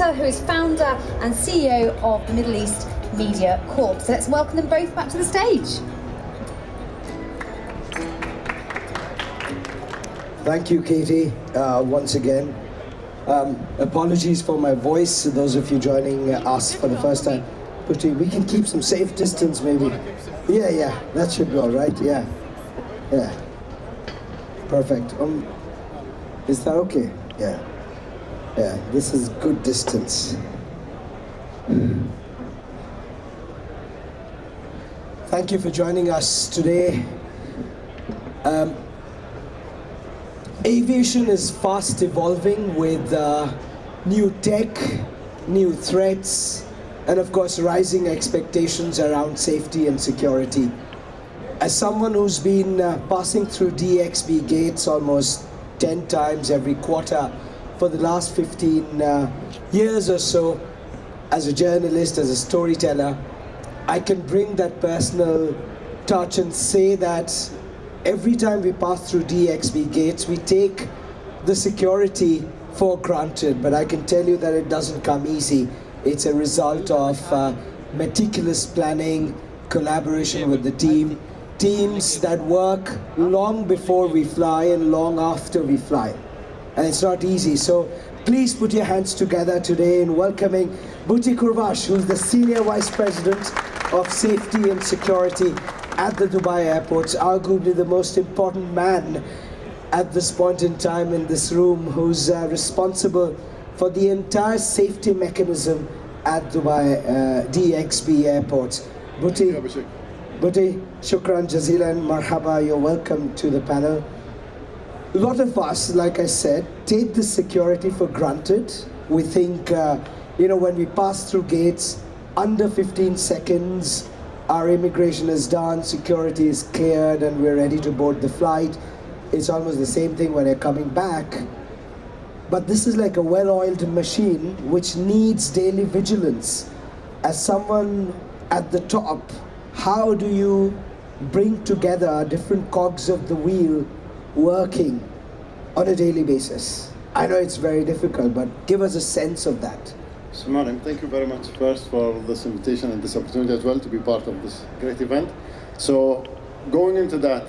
Sengupta, who is founder and CEO of the Middle East Media Corp. So let's welcome them both back to the stage. Thank you, Katie, once again. Apologies for my voice, those of you joining us for the first time. Buti, we can keep some safe distance, maybe. Yeah, that should be all right, yeah. Perfect. Is that okay? Yeah, this is good distance. Thank you for joining us today. Aviation is fast evolving with new tech, new threats, and of course rising expectations around safety and security. As someone who's been passing through DXB gates almost 10 times every quarter for the last 15 years or so, as a journalist, as a storyteller, I can bring that personal touch and say that every time we pass through DXB gates, we take the security for granted, but I can tell you that it doesn't come easy. It's a result of meticulous planning, collaboration with the team, teams that work long before we fly and long after we fly. And it's not easy. So please put your hands together today in welcoming Buti Qurwash, who's the Senior Vice President of Safety and Security at the Dubai airports, arguably the most important man at this point in time in this room, who's responsible for the entire safety mechanism at Dubai DXB airports. Buti, shukran jazilan, marhaba, you're welcome to the panel. A lot of us, like I said, take the security for granted. We think, when we pass through gates, under 15 seconds, our immigration is done, security is cleared, and we're ready to board the flight. It's almost the same thing when they're coming back. But this is like a well-oiled machine which needs daily vigilance. As someone at the top, how do you bring together different cogs of the wheel working on a daily basis? I know it's very difficult, but give us a sense of that. So Marim, thank you very much first for this invitation and this opportunity as well to be part of this great event. So going into that,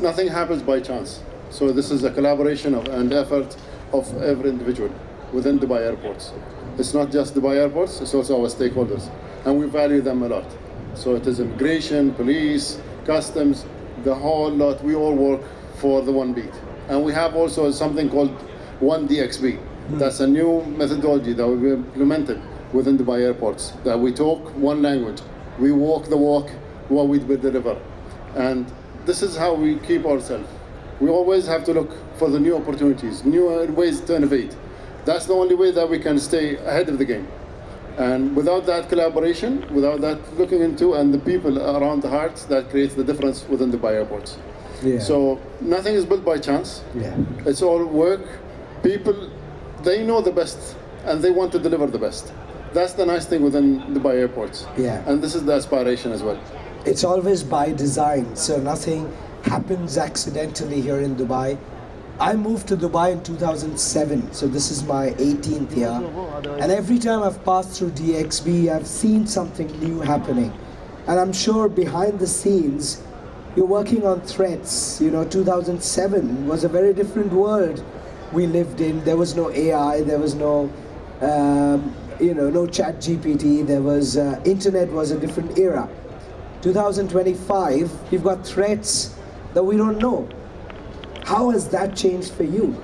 nothing happens by chance. So this is a collaboration and effort of every individual within Dubai airports. It's not just Dubai airports, it's also our stakeholders. And we value them a lot. So it is immigration, police, customs, the whole lot. We all work for the one beat. And we have also something called One DXB. That's a new methodology that we've implemented within Dubai airports, that we talk one language. We walk the walk while we deliver. And this is how we keep ourselves. We always have to look for the new opportunities, new ways to innovate. That's the only way that we can stay ahead of the game. And without that collaboration, without that looking into, and the people around the hearts, that creates the difference within Dubai airports. Yeah. So nothing is built by chance. Yeah. It's all work. People, they know the best and they want to deliver the best. That's the nice thing within Dubai airports. Yeah. And this is the aspiration as well. It's always by design, so nothing happens accidentally here in Dubai. I moved to Dubai in 2007, so this is my 18th year. And every time I've passed through DXB, I've seen something new happening. And I'm sure behind the scenes, you're working on threats. 2007 was a very different world we lived in. There was no AI, there was no, no chat GPT, there was, internet was a different era. 2025, you've got threats that we don't know. How has that changed for you?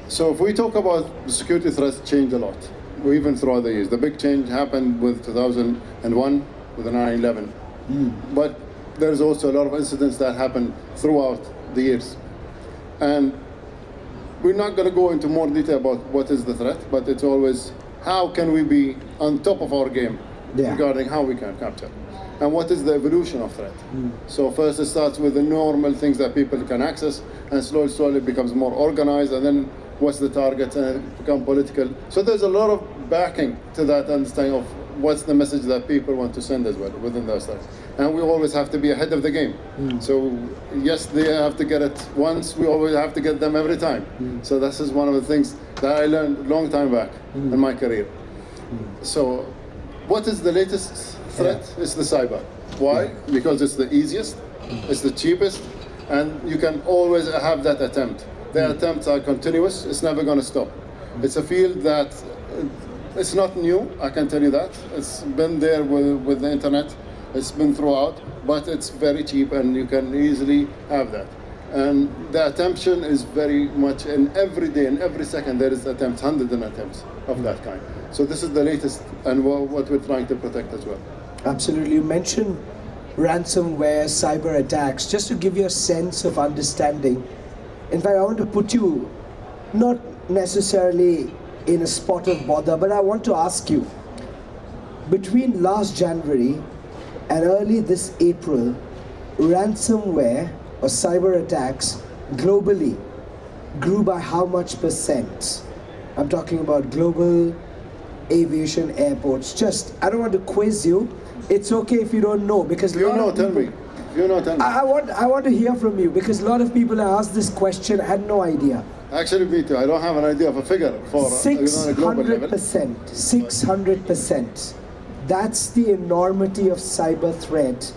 So if we talk about security threats, changed a lot. Even throughout the years. The big change happened with 2001 with the 9/11. But there's also a lot of incidents that happened throughout the years. And we're not going to go into more detail about what is the threat, but it's always how can we be on top of our game regarding how we can capture. And what is the evolution of threat? So first it starts with the normal things that people can access, and slowly it becomes more organized, and then what's the target, and it becomes political. So there's a lot of backing to that understanding of what's the message that people want to send as well within those threats. And we always have to be ahead of the game. So yes, they have to get it once, we always have to get them every time. So this is one of the things that I learned a long time back in my career. So what is the latest threat? It's the cyber. Why? Because it's the easiest, it's the cheapest, and you can always have that attempt. The attempts are continuous, it's never going to stop. It's a field that it's not new, I can tell you that. It's been there with the internet, it's been throughout, but it's very cheap and you can easily have that. And the attention is very much in every day, in every second there is attempts, hundreds of attempts of that kind. So this is the latest and what we're trying to protect as well. Absolutely. You mentioned ransomware, cyber attacks. Just to give you a sense of understanding, in fact, I want to put you not necessarily in a spot of bother, but I want to ask you, between last January and early this April, ransomware or cyber attacks globally grew by how much percent? I'm talking about global aviation airports. Just, I don't want to quiz you. It's okay if you don't know, because If you know, tell me. If you know, tell me. I want to hear from you, because a lot of people I asked this question had no idea. Actually, me too. I don't have an idea of a figure for on a global level. 600%. 600%. That's the enormity of cyber threat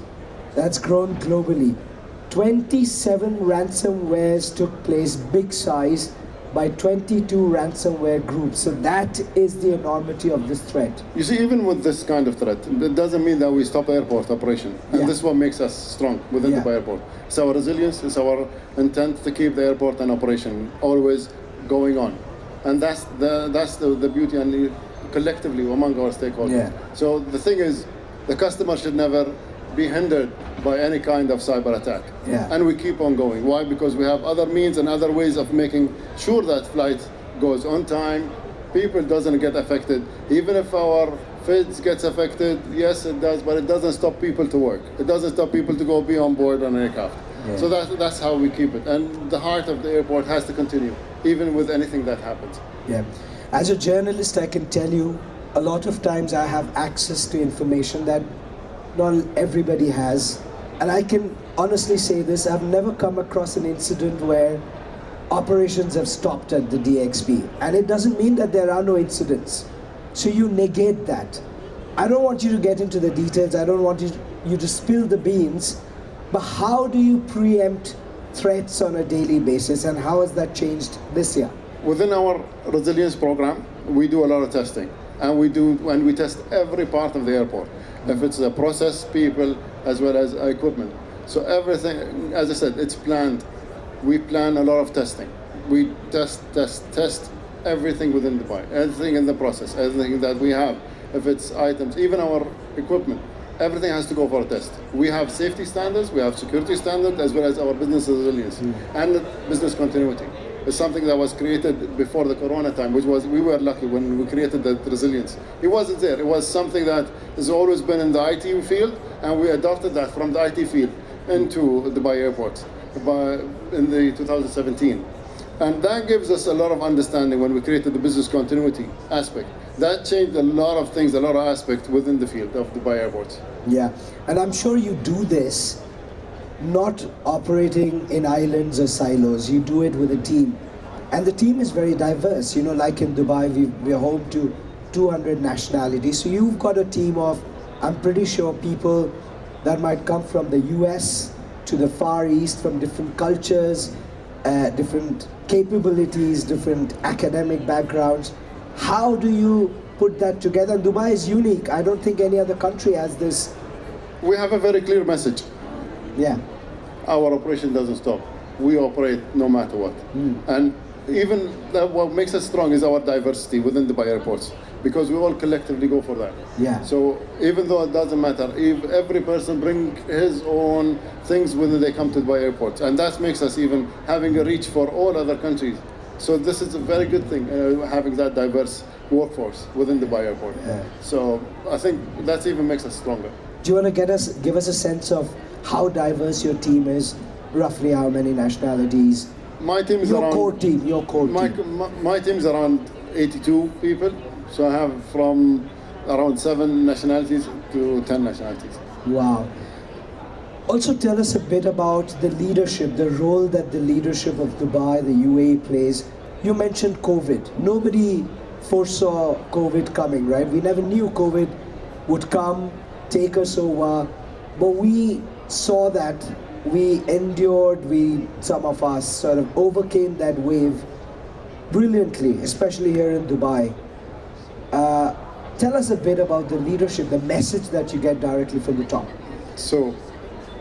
that's grown globally. 27 ransomwares took place, big size, by 22 ransomware groups. So that is the enormity of this threat. You see, even with this kind of threat, it doesn't mean that we stop airport operation. And this is what makes us strong within the airport. It's our resilience, it's our intent to keep the airport in operation, always going on. And that's the beauty and collectively among our stakeholders. So the thing is, the customer should never be hindered by any kind of cyber attack. And we keep on going. Why? Because we have other means and other ways of making sure that flight goes on time, people doesn't get affected. Even if our FIDS gets affected, yes it does, but it doesn't stop people to work. It doesn't stop people to go be on board on an aircraft. So that's how we keep it. And the heart of the airport has to continue, even with anything that happens. As a journalist, I can tell you, a lot of times I have access to information that not everybody has. And I can honestly say this, I've never come across an incident where operations have stopped at the DXB. And it doesn't mean that there are no incidents. So you negate that. I don't want you to get into the details, I don't want you to spill the beans, but how do you preempt threats on a daily basis, and how has that changed this year? Within our resilience program, we do a lot of testing. And we test every part of the airport. If it's a process, people, as well as equipment. So everything, as I said, it's planned. We plan a lot of testing. We test everything within the buy, everything in the process, everything that we have. If it's items, even our equipment, everything has to go for a test. We have safety standards, we have security standards, as well as our business resilience and business continuity. It's something that was created before the Corona time, which was, we were lucky when we created that resilience. It wasn't there. It was something that has always been in the IT field, and we adopted that from the IT field into the Dubai airports in the 2017. And that gives us a lot of understanding when we created the business continuity aspect. That changed a lot of things, a lot of aspects within the field of Dubai airports. And I'm sure you do this not operating in islands or silos. You do it with a team, and the team is very diverse. You know, like in Dubai, we're home to 200 nationalities. So you've got a team of, I'm pretty sure, people that might come from the US to the Far East, from different cultures, different capabilities, different academic backgrounds. How do you put that together? And Dubai is unique. I don't think any other country has this. We have a very clear message. Our operation doesn't stop. We operate no matter what. And even what makes us strong is our diversity within the Dubai airports, because we all collectively go for that. So even though it doesn't matter, if every person bring his own things when they come to Dubai airports, and that makes us even having a reach for all other countries. So this is a very good thing, having that diverse workforce within the Dubai airport. So I think that even makes us stronger. Do you want to give us a sense of how diverse your team is? Roughly how many nationalities? My team is your around... core team. My team is around 82 people. So I have from around 7 nationalities to 10 nationalities. Wow. Also tell us a bit about the leadership, the role that the leadership of Dubai, the UAE plays. You mentioned COVID. Nobody foresaw COVID coming, right? We never knew COVID would come, take us over, but we saw that, we endured, some of us sort of overcame that wave brilliantly, especially here in Dubai. Tell us a bit about the leadership, the message that you get directly from the top. So,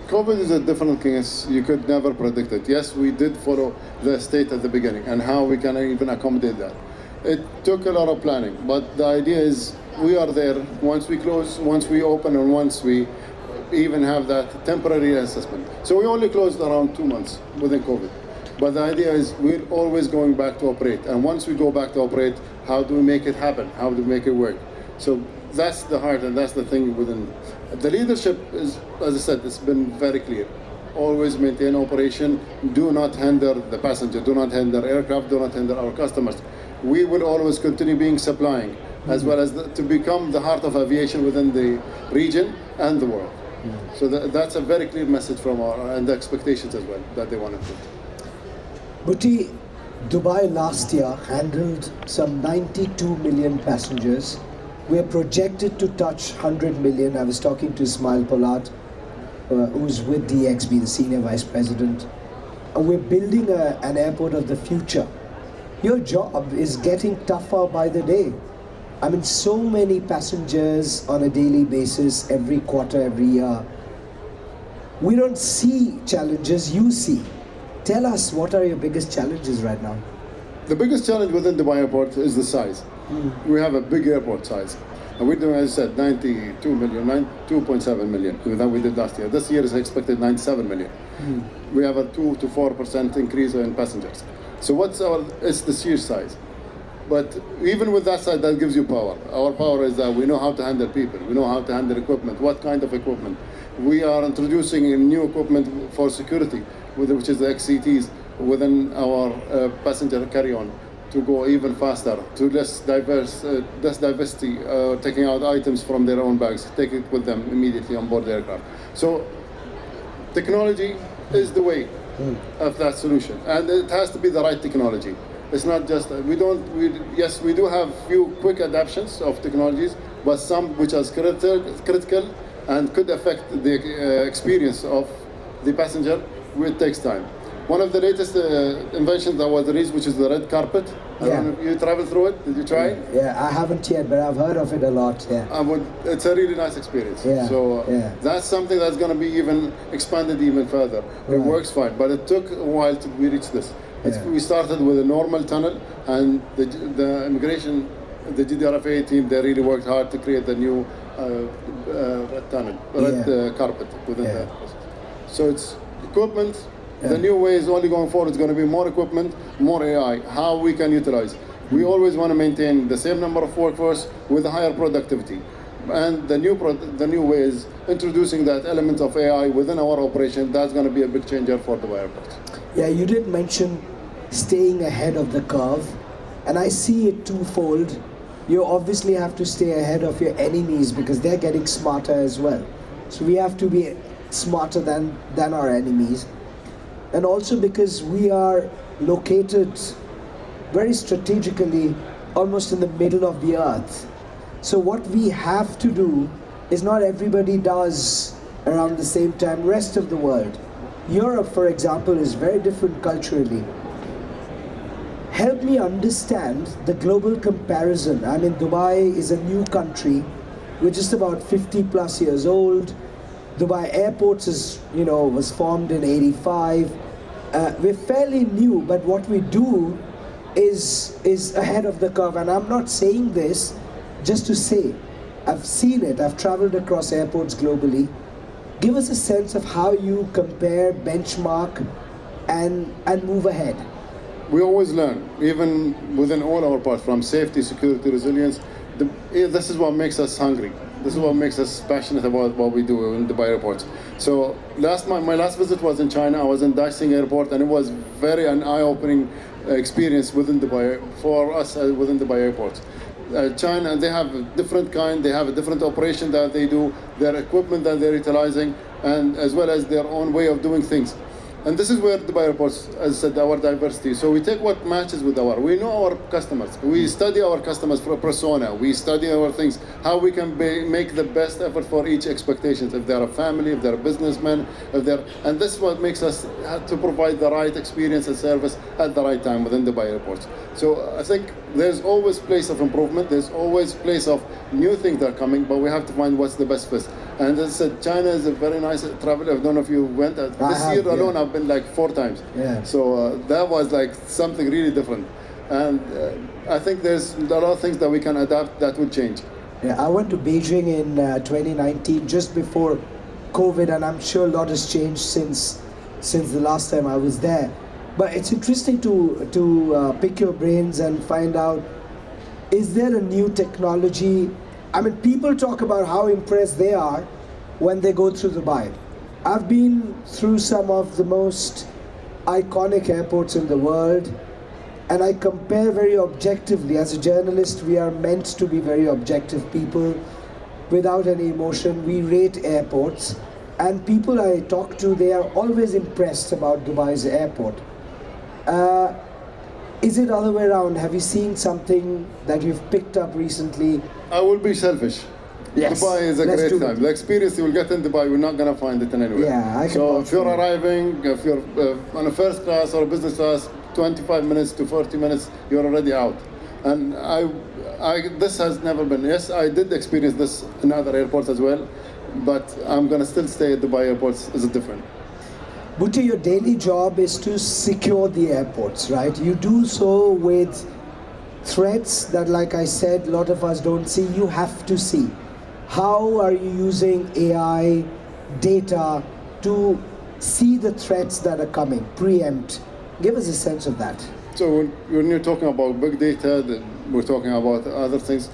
COVID is a different case. You could never predict it. Yes, we did follow the state at the beginning and how we can even accommodate that. It took a lot of planning, but the idea is we are there once we close, once we open, and once we even have that temporary assessment. So we only closed around 2 months within COVID. But the idea is we're always going back to operate. And once we go back to operate, how do we make it happen? How do we make it work? So that's the heart and that's the thing within. The leadership is, as I said, it's been very clear. Always maintain operation. Do not hinder the passenger. Do not hinder aircraft. Do not hinder our customers. We will always continue being supplying, as well as to become the heart of aviation within the region and the world. So that's a very clear message from our, and the expectations as well, that they want to put. Buti, Dubai last year handled some 92 million passengers. We're projected to touch 100 million. I was talking to Ismail Polat, who's with DXB, the Senior Vice President. And we're building an airport of the future. Your job is getting tougher by the day. I mean, so many passengers on a daily basis, every quarter, every year. We don't see challenges, you see. Tell us, what are your biggest challenges right now? The biggest challenge within Dubai Airport is the size. We have a big airport size. And we're doing, as I said, 92 million, 2.7 million that we did last year. This year is expected 97 million. We have a 2 to 4% increase in passengers. So it's the sheer size. But even with that side, that gives you power. Our power is that we know how to handle people. We know how to handle equipment. What kind of equipment? We are introducing new equipment for security, which is the XCTs within our passenger carry-on, to go even faster, to less diversity, taking out items from their own bags, take it with them immediately on board the aircraft. So technology is the way of that solution, and it has to be the right technology. It's not just, yes, we do have few quick adaptations of technologies, but some which are critical and could affect the experience of the passenger, which takes time. One of the latest inventions that was released, which is the red carpet. I don't know if you traveled through it. Did you try it? Yeah, I haven't yet, but I've heard of it a lot. Yeah. It's a really nice experience. Yeah. So that's something that's going to be even expanded even further. It works fine, but it took a while to reach this. We started with a normal tunnel, and the immigration, the GDRFA team, they really worked hard to create the new red tunnel, red carpet within that. So it's equipment. The new way is only going forward. It's going to be more equipment, more AI. How we can utilize. We always want to maintain the same number of workforce with a higher productivity. And the new way is introducing that element of AI within our operation. That's going to be a big changer for Dubai Airport. Yeah, you did mention staying ahead of the curve, and I see it twofold. You obviously have to stay ahead of your enemies because they're getting smarter as well. So we have to be smarter than our enemies. And also because we are located very strategically, almost in the middle of the earth. So what we have to do is not everybody does around the same time, rest of the world. Europe, for example, is very different culturally. Help me understand the global comparison. I mean, Dubai is a new country. We're just about 50 plus years old. Dubai Airports was formed in 85. We're fairly new, but what we do is ahead of the curve. And I'm not saying this just to say. I've seen it. I've traveled across airports globally. Give us a sense of how you compare, benchmark, and move ahead. We always learn, even within all our parts, from safety, security, resilience. This is what makes us hungry. This is what makes us passionate about what we do in Dubai airports. So my last visit was in China. I was in Daxing Airport, and it was an eye-opening experience within Dubai for us within Dubai airports. China, they have a different kind. They have a different operation that they do. Their equipment that they're utilizing, and as well as their own way of doing things. And this is where Dubai Airports, as I said, our diversity. So we take what matches with we know our customers. We study our customers for persona. We study our things, how we can make the best effort for each expectations. If they're a family, if they're a businessman, and this is what makes us have to provide the right experience and service at the right time within Dubai Airports. So I think there's always place of improvement. There's always place of new things that are coming, but we have to find what's the best fit. And as I said, China is a very nice travel. I don't know if you went. This year alone, I've been like 4 times. Yeah. So that was like something really different. And I think there's a lot of things that we can adapt that will change. Yeah, I went to Beijing in 2019, just before COVID, and I'm sure a lot has changed since the last time I was there. But it's interesting to pick your brains and find out, is there a new technology? I mean, people talk about how impressed they are when they go through Dubai. I've been through some of the most iconic airports in the world, and I compare very objectively. As a journalist, we are meant to be very objective people without any emotion. We rate airports, and people I talk to, they are always impressed about Dubai's airport. Is it other way around? Have you seen something that you've picked up recently? I will be selfish. Yes. Dubai is a great time. The experience you will get in Dubai, you're not going to find it in anywhere. Yeah, so if you're arriving, if you're on a first class or a business class, 25 minutes to 40 minutes, you're already out. And this has never been. Yes, I did experience this in other airports as well, but I'm going to still stay at Dubai airports. Is it different? Buti, your daily job is to secure the airports, right? You do so with threats that, like I said, a lot of us don't see. You have to see. How are you using AI, data to see the threats that are coming, preempt? Give us a sense of that. So when you're talking about big data, we're talking about other things.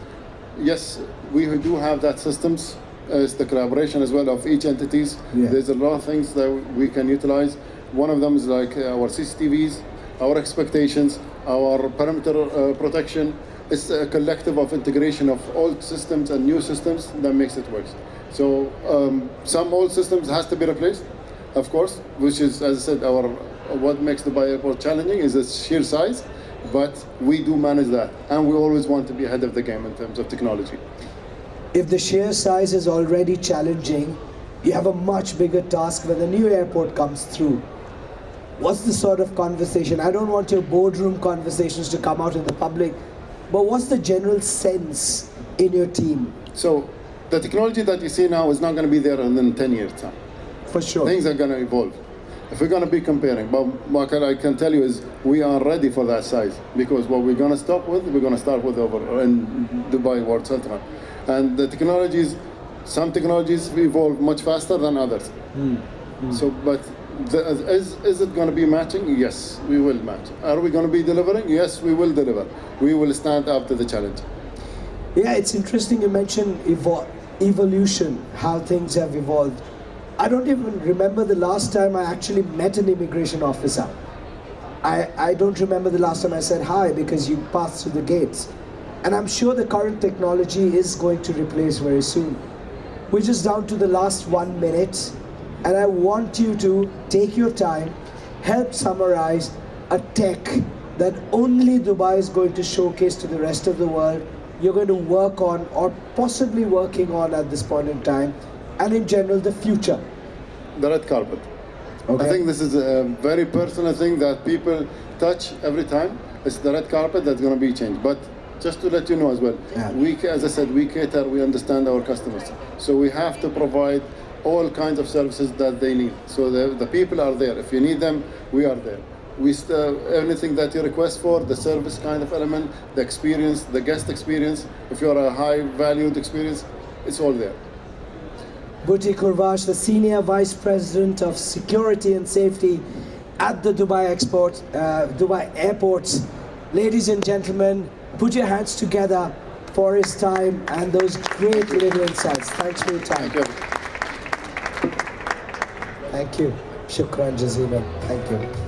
Yes, we do have that systems. It's the collaboration as well of each entities. Yeah. There's a lot of things that we can utilize. One of them is like our CCTVs, our expectations, our perimeter protection. It's a collective of integration of old systems and new systems that makes it work. So some old systems has to be replaced, of course, which is, as I said, what makes the Dubai Airport challenging is its sheer size, but we do manage that, and we always want to be ahead of the game in terms of technology. If the sheer size is already challenging, you have a much bigger task when the new airport comes through. What's the sort of conversation? I don't want your boardroom conversations to come out in the public, but what's the general sense in your team? So the technology that you see now is not going to be there in 10 years' time. For sure. Things are going to evolve. If we're going to be comparing, but what I can tell you is we are ready for that size, because what we're going to start with over in Dubai World Center. And the technologies, some technologies evolve much faster than others. So, but is it going to be matching? Yes, we will match. Are we going to be delivering? Yes, we will deliver. We will stand up to the challenge. Yeah, it's interesting you mentioned evolution, how things have evolved. I don't even remember the last time I actually met an immigration officer. I don't remember the last time I said hi, because you passed through the gates. And I'm sure the current technology is going to replace very soon. We're just down to the last 1 minute, and I want you to take your time, help summarize a tech that only Dubai is going to showcase to the rest of the world, you're going to work on or possibly working on at this point in time, and in general, the future. The red carpet. Okay. I think this is a very personal thing that people touch every time. It's the red carpet that's going to be changed. But just to let you know as well, as I said, we cater, we understand our customers. So we have to provide all kinds of services that they need. So the people are there. If you need them, we are there. Anything that you request for, the service kind of element, the experience, the guest experience, if you're a high valued experience, it's all there. Buti Qurwash, the Senior Vice President of Security and Safety at the Dubai Airports. Ladies and gentlemen, put your hands together for his time and those great little insights. Thanks for your time. Thank you. Thank you. Shukran jazeelan. Thank you.